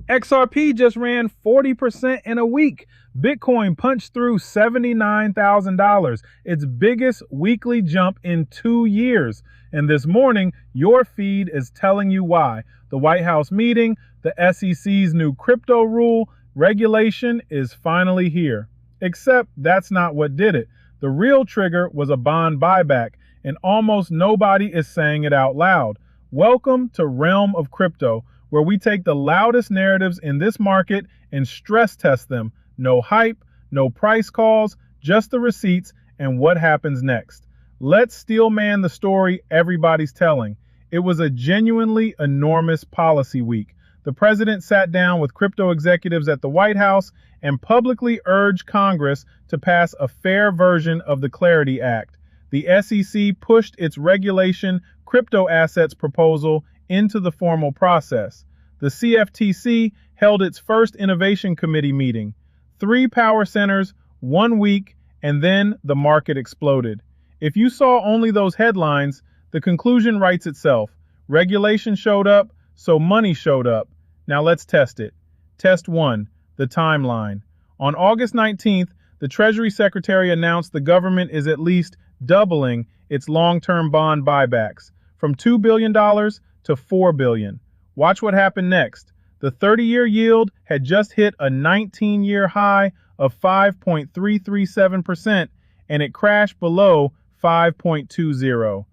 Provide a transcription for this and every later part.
XRP just ran 40% in a week. Bitcoin punched through $79,000, its biggest weekly jump in 2 years. And this morning, your feed is telling you why. The White House meeting, the SEC's new crypto rule, regulation is finally here. Except that's not what did it. The real trigger was a bond buyback, and almost nobody is saying it out loud. Welcome to Realm of Crypto, where we take the loudest narratives in this market and stress test them. No hype, no price calls, just the receipts and what happens next. Let's steel man the story everybody's telling. It was a genuinely enormous policy week. The president sat down with crypto executives at the White House and publicly urged Congress to pass a fair version of the Clarity Act. The SEC pushed its regulation crypto assets proposal into the formal process. The CFTC held its first Innovation Committee meeting. 3 power centers, 1 week, and then the market exploded. If you saw only those headlines, the conclusion writes itself. Regulation showed up, so money showed up. Now let's test it. Test 1, the timeline. On August 19th, the Treasury Secretary announced the government is at least doubling its long-term bond buybacks from $2 billion to $4 billion. Watch what happened next. The 30-year yield had just hit a 19-year high of 5.337%, and it crashed below 5.20.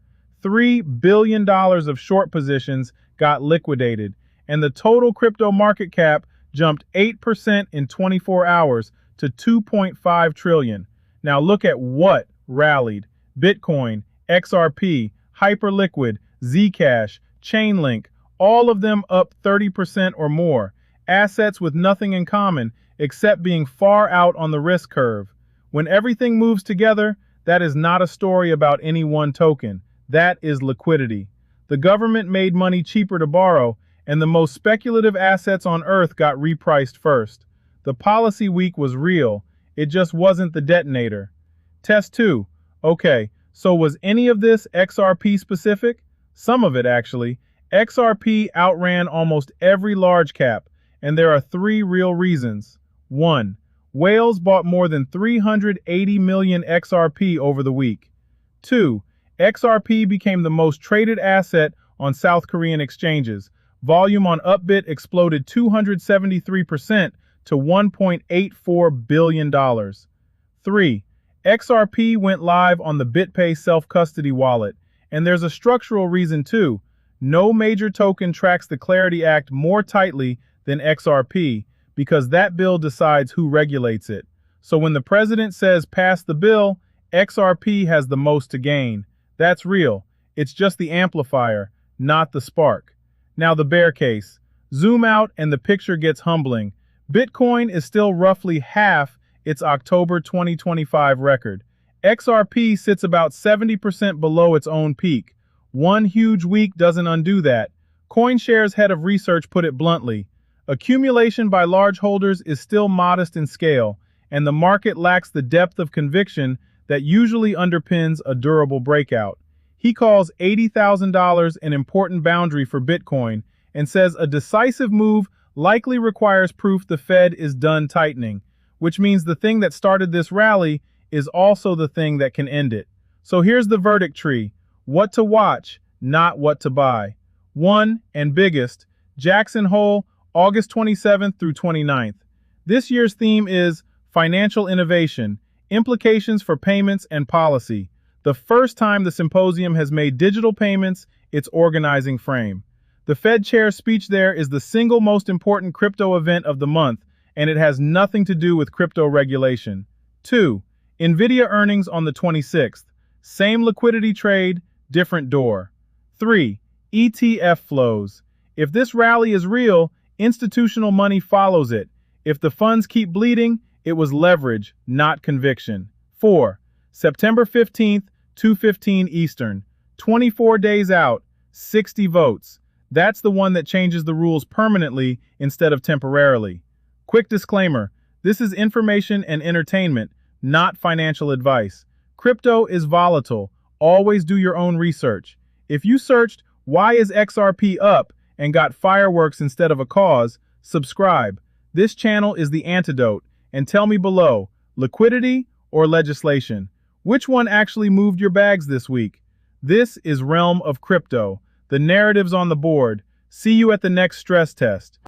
$3 billion of short positions got liquidated, and the total crypto market cap jumped 8% in 24 hours to $2.5 trillion. Now look at what rallied. Bitcoin, XRP, Hyperliquid, Zcash, Chainlink, all of them up 30% or more. Assets with nothing in common except being far out on the risk curve. When everything moves together, that is not a story about any one token. That is liquidity. The government made money cheaper to borrow, and the most speculative assets on earth got repriced first. The policy week was real. It just wasn't the detonator. Test 2. Okay, so was any of this XRP specific? Some of it, actually. XRP outran almost every large cap, and there are 3 real reasons. 1. Whales bought more than 380 million XRP over the week. 2. XRP became the most traded asset on South Korean exchanges. Volume on Upbit exploded 273% to $1.84 billion. 3. XRP went live on the BitPay self-custody wallet. And there's a structural reason too. No major token tracks the Clarity Act more tightly than XRP because that bill decides who regulates it. So when the president says pass the bill, XRP has the most to gain. That's real. It's just the amplifier, not the spark. Now the bear case. Zoom out and the picture gets humbling. Bitcoin is still roughly half its October 2025 record. XRP sits about 70% below its own peak. One huge week doesn't undo that. CoinShares head of research put it bluntly. Accumulation by large holders is still modest in scale, and the market lacks the depth of conviction that usually underpins a durable breakout. He calls $80,000 an important boundary for Bitcoin and says a decisive move likely requires proof the Fed is done tightening, which means the thing that started this rally is also the thing that can end it. So here's the verdict tree. What to watch, not what to buy. 1, and biggest, Jackson Hole, August 27th through 29th. This year's theme is Financial Innovation, Implications for Payments and Policy. The first time the symposium has made digital payments its organizing frame. The Fed chair's speech there is the single most important crypto event of the month, and it has nothing to do with crypto regulation. 2. NVIDIA earnings on the 26th. Same liquidity trade, different door. 3. ETF flows. If this rally is real, institutional money follows it. If the funds keep bleeding, it was leverage, not conviction. 4. September 15th, 2:15 Eastern. 24 days out, 60 votes. That's the one that changes the rules permanently instead of temporarily. Quick disclaimer, this is information and entertainment, not financial advice. Crypto is volatile. Always do your own research. If you searched, why is XRP up, and got fireworks instead of a cause, subscribe. This channel is the antidote, and tell me below, liquidity or legislation? Which one actually moved your bags this week? This is Realm of Crypto. The narrative's on the board. See you at the next stress test.